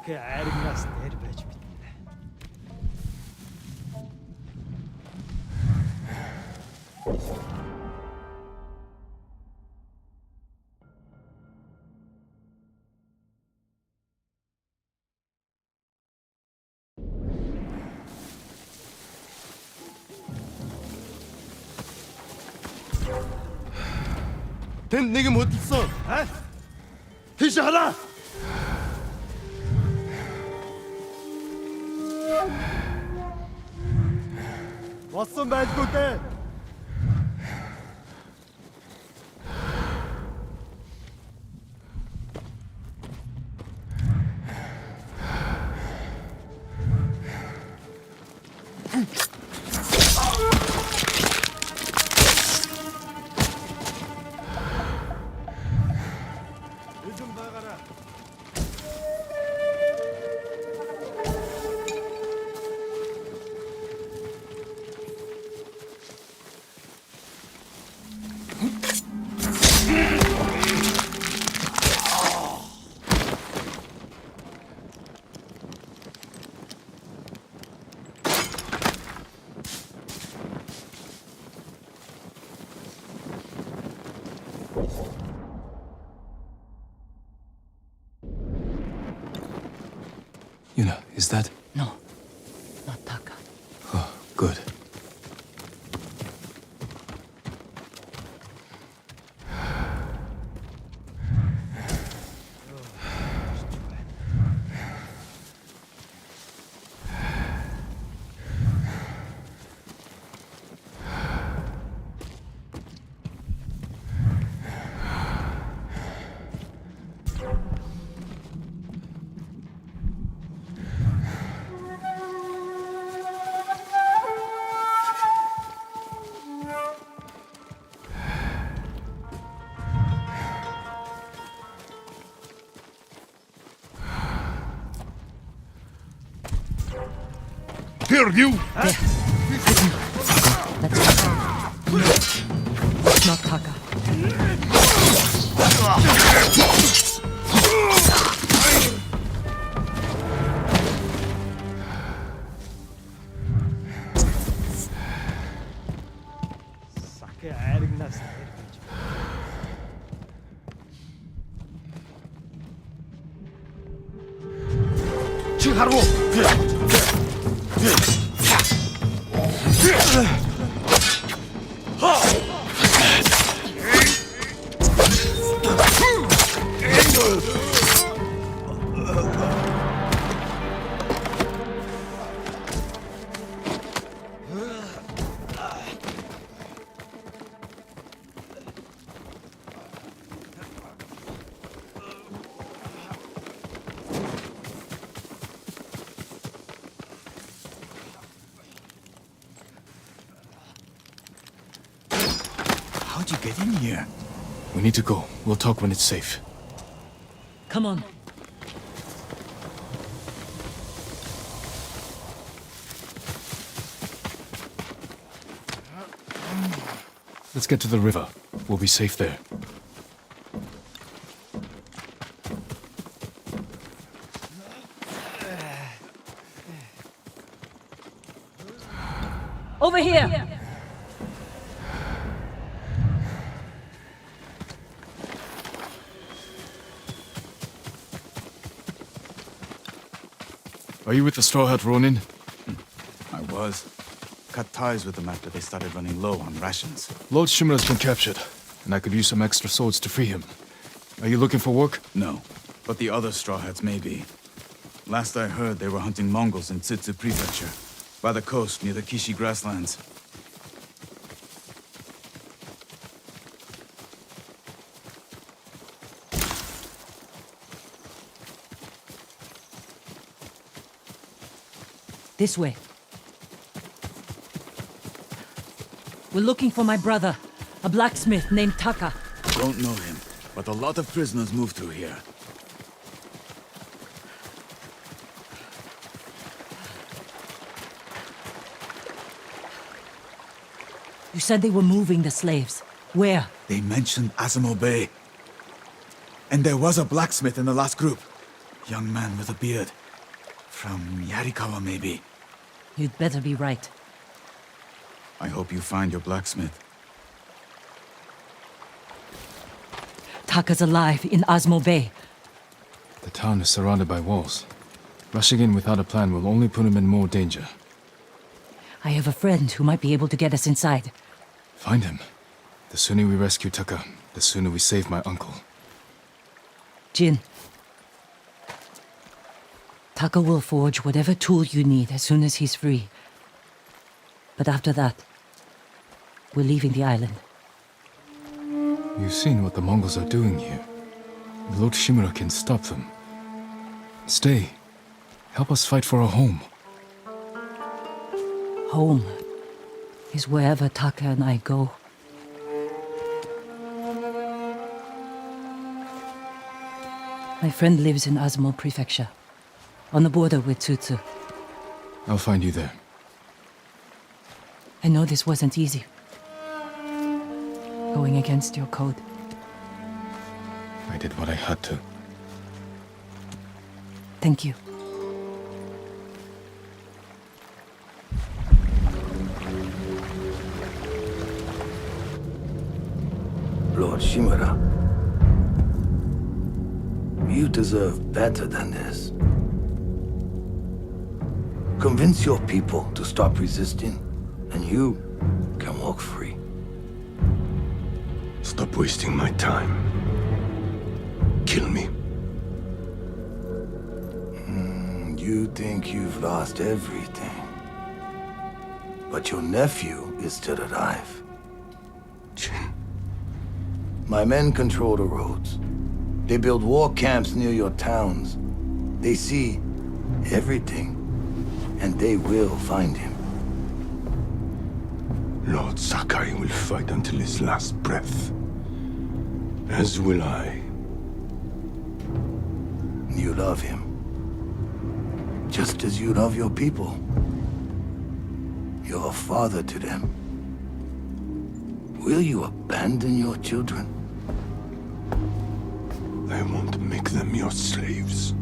Сахи айрагнаас дээр байж битнэ. Тэнд нэг юм хөдөлсөн. Тийш хараа. Болсон байлгүй дээ. Эзэн байгаарай. Yuna, is that? No, not Taka. Oh, good. Here, you! That's Taka. It's not Taka. Сахи айрагнаас дээр байж битнэ. Чи харгу. How'd you get in here? We need to go. We'll talk when it's safe. Come on. Let's get to the river. We'll be safe there. Over here! Are you with the Straw Hat Ronin? I was. Cut ties with them after they started running low on rations. Lord Shimura's been captured, and I could use some extra swords to free him. Are you looking for work? No, but the other Straw Hats may be. Last I heard, they were hunting Mongols in Tsutsu Prefecture, by the coast near the Kishi grasslands. This way. We're looking for my brother, a blacksmith named Taka. Don't know him, but a lot of prisoners move through here. You said they were moving the slaves. Where? They mentioned Asamo Bay. And there was a blacksmith in the last group. Young man with a beard. From Yarikawa, maybe. You'd better be right. I hope you find your blacksmith. Taka's alive in Osmo Bay. The town is surrounded by walls. Rushing in without a plan will only put him in more danger. I have a friend who might be able to get us inside. Find him. The sooner we rescue Taka, the sooner we save my uncle. Jin. Taka will forge whatever tool you need as soon as he's free. But after that, we're leaving the island. You've seen what the Mongols are doing here. Lord Shimura can stop them. Stay. Help us fight for a home. Home is wherever Taka and I go. My friend lives in Azamo Prefecture, on the border with Tsutsu. I'll find you there. I know this wasn't easy. Going against your code. I did what I had to. Thank you. Lord Shimura, you deserve better than this. Convince your people to stop resisting, and you can walk free. Stop wasting my time. Kill me. You think you've lost everything. But your nephew is still alive. Jin. My men control the roads. They build war camps near your towns. They see everything, and they will find him. Lord Sakai will fight until his last breath. As will I. You love him. Just as you love your people. You're a father to them. Will you abandon your children? I won't make them your slaves.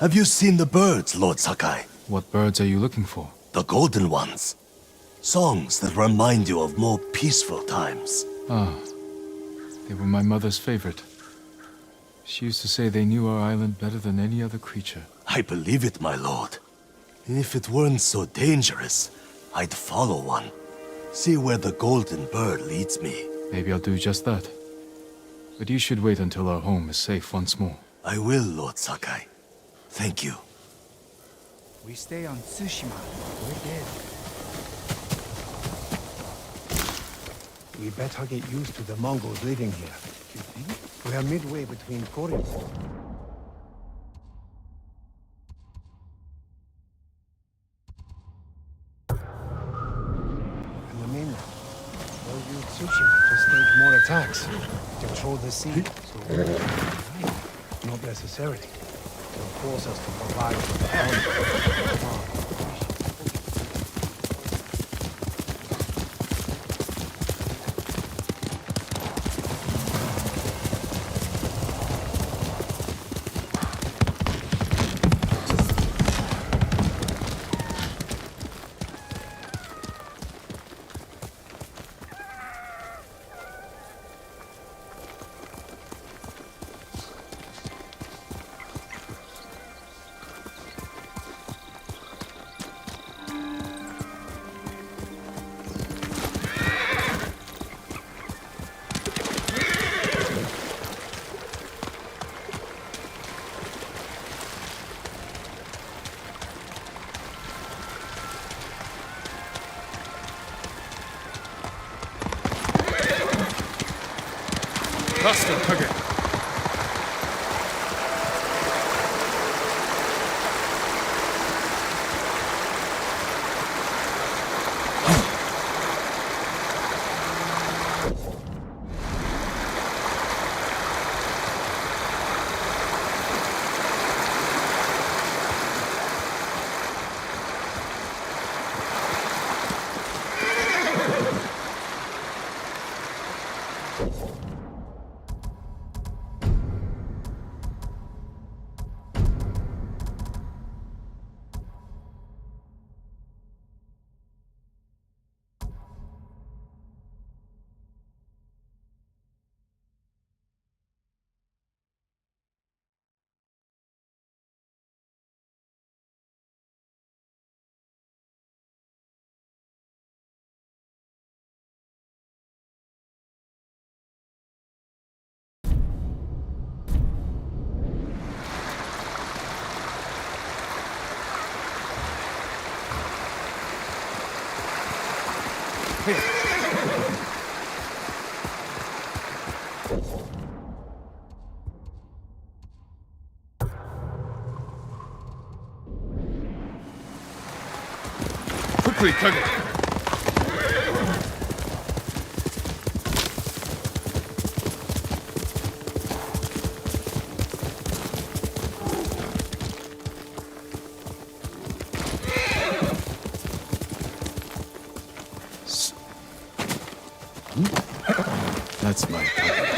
Have you seen the birds, Lord Sakai? What birds are you looking for? The golden ones. Songs that remind you of more peaceful times. Ah, they were my mother's favorite. She used to say they knew our island better than any other creature. I believe it, my lord. If it weren't so dangerous, I'd follow one. See where the golden bird leads me. Maybe I'll do just that. But you should wait until our home is safe once more. I will, Lord Sakai. Thank you. We stay on Tsushima. We're dead. We better get used to the Mongols living here. You think? We are midway between Korea. attacks. Control the sea. So, not necessarily. They'll force us to provide for the army. Faster, Kage. Quickly, Kage. That's my Kage.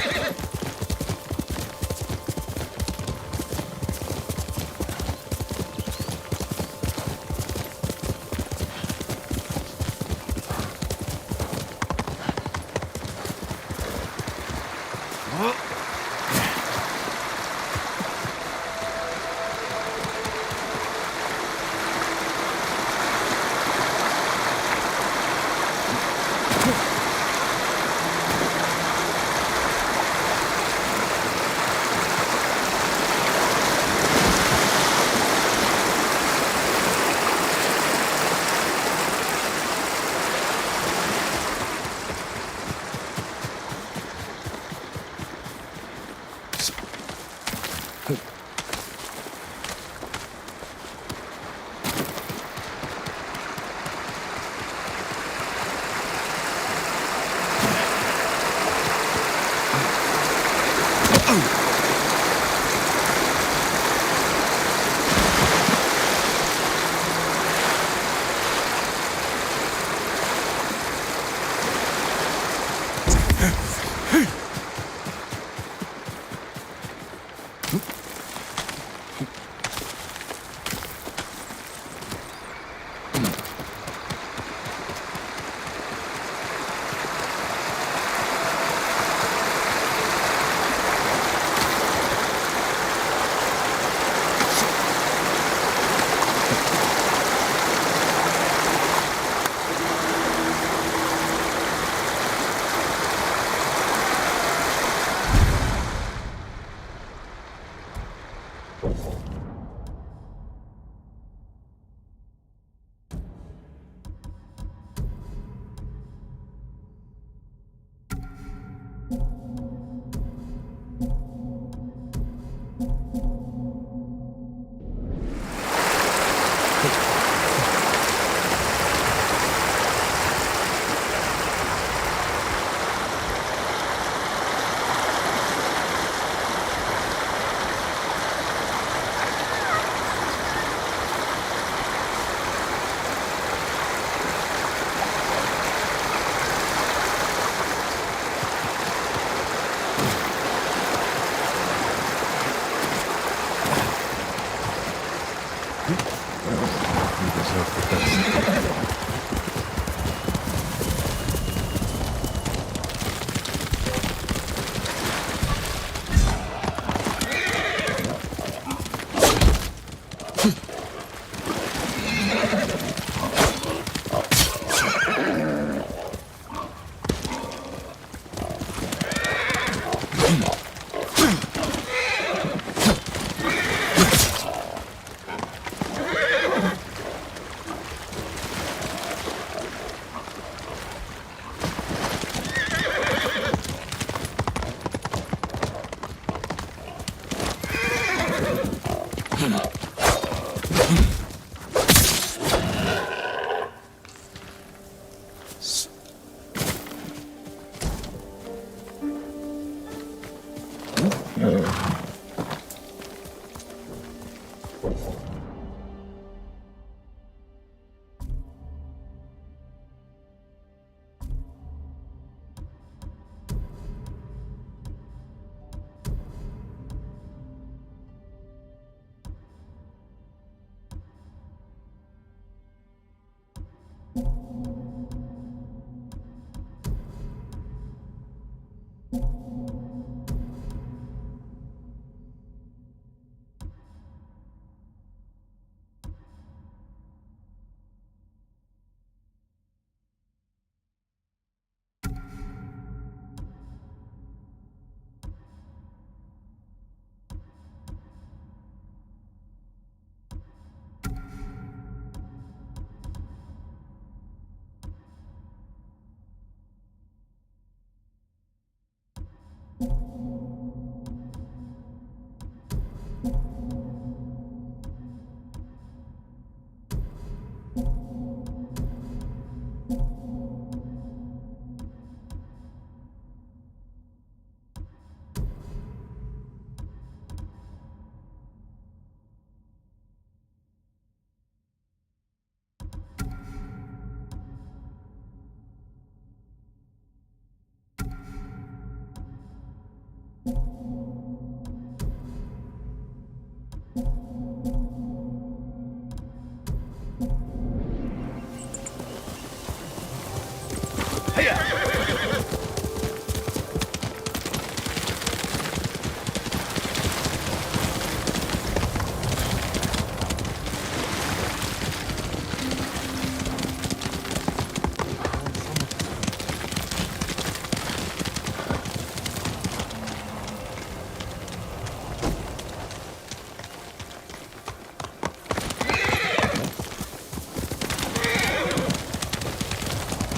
You deserve the best.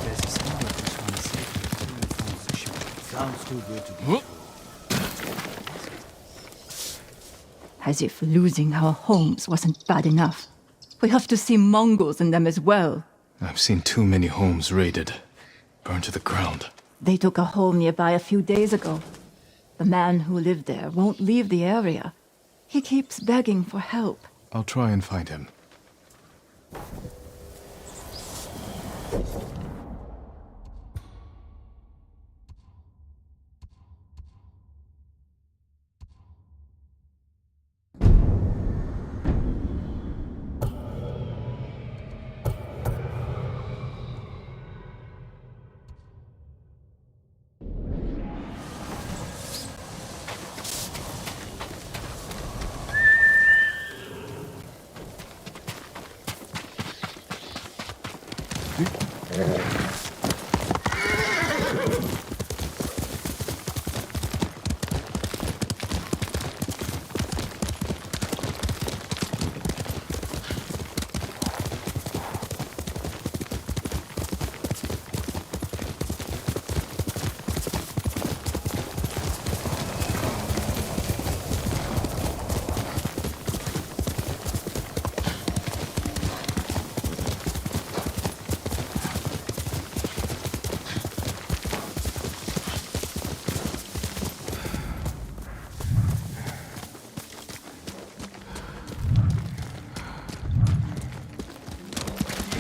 There's a skeleton trying to save me from Tsushima. Sounds too good to be true. As if losing our homes wasn't bad enough. We have to see Mongols in them as well. I've seen too many homes raided, burned to the ground. They took a home nearby a few days ago. The man who lived there won't leave the area. He keeps begging for help. I'll try and find him.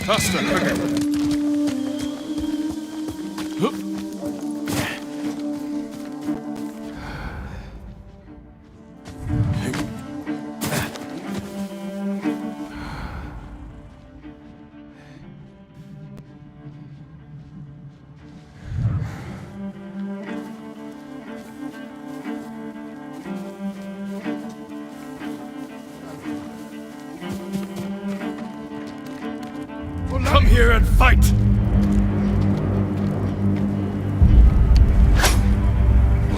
Faster, quicker! Come here and fight!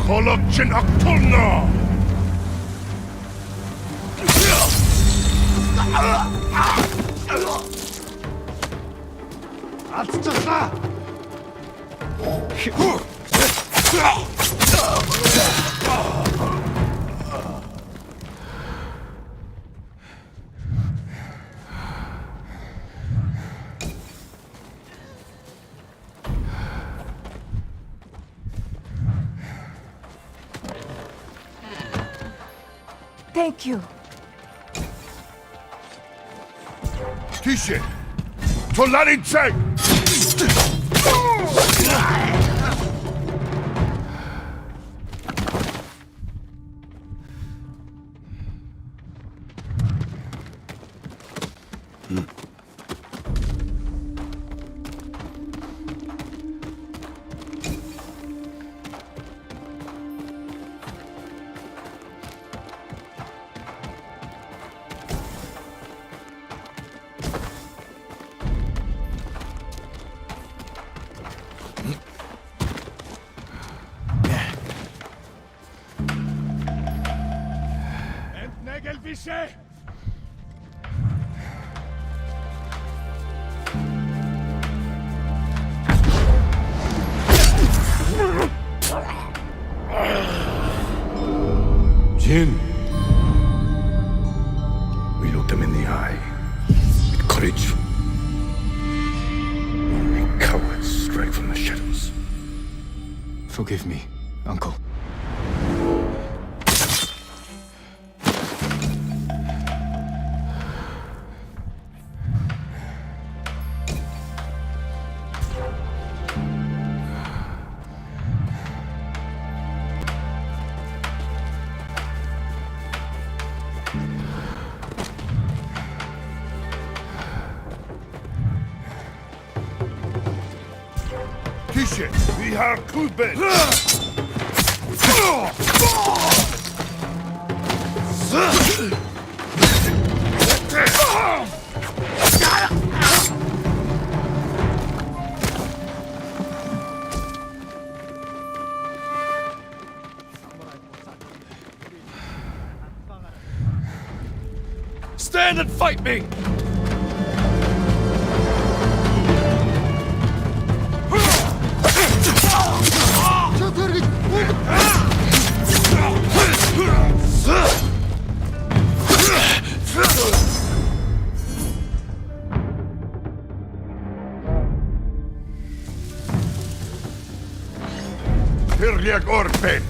Holokchin Aktulna! Thank you. Tishe! Tolani Cheng! Jin! We looked them in the eye. With courage. Only cowards strike from the shadows. Forgive me, Uncle. Tishe! We are Kuben! Stand and fight me! Hirliak Orpen!